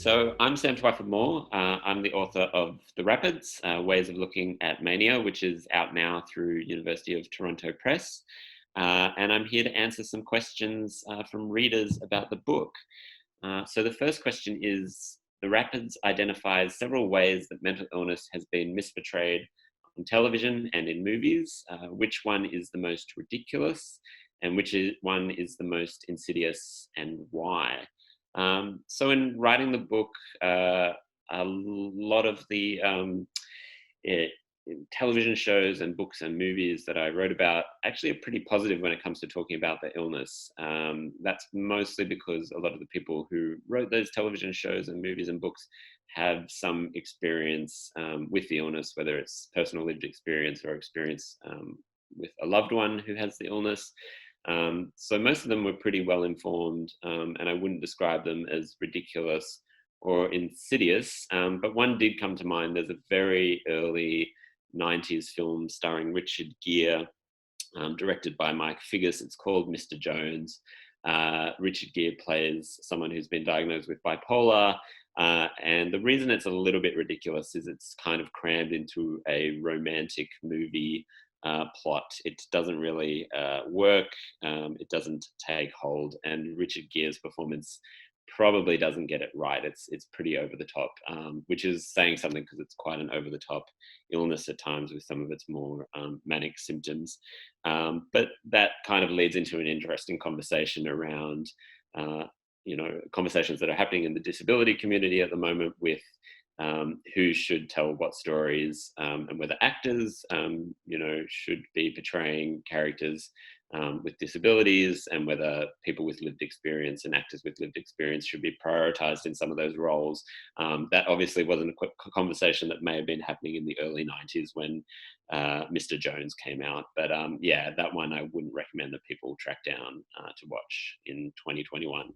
So I'm Sam Twyford-Moore. I'm the author of The Rapids, Ways of Looking at Mania, which is out now through University of Toronto Press. And I'm here to answer some questions from readers about the book. So the first question is, The Rapids identifies several ways that mental illness has been misportrayed on television and in movies. Which one is the most ridiculous and one is the most insidious, and why? So in writing the book, a lot of the eh, television shows and books and movies that I wrote about actually are pretty positive when it comes to talking about the illness. That's mostly because a lot of the people who wrote those television shows and movies and books have some experience with the illness, whether it's personal lived experience or experience with a loved one who has the illness. So most of them were pretty well informed, and I wouldn't describe them as ridiculous or insidious. But one did come to mind. There's a very early 90s film starring Richard Gere, directed by Mike Figgis. It's called Mr. Jones. Richard Gere plays someone who's been diagnosed with bipolar. And the reason it's a little bit ridiculous is it's kind of crammed into a romantic movie plot. It doesn't really work. It doesn't take hold, and Richard Gere's performance probably doesn't get it right. It's pretty over the top, which is saying something because it's quite an over the top illness at times with some of its more manic symptoms. But that kind of leads into an interesting conversation around conversations that are happening in the disability community at the moment with who should tell what stories, and whether actors, should be portraying characters with disabilities, and whether people with lived experience and actors with lived experience should be prioritized in some of those roles. That obviously wasn't a quick conversation that may have been happening in the early 90s when Mr. Jones came out. But yeah, that one I wouldn't recommend that people track down to watch in 2021.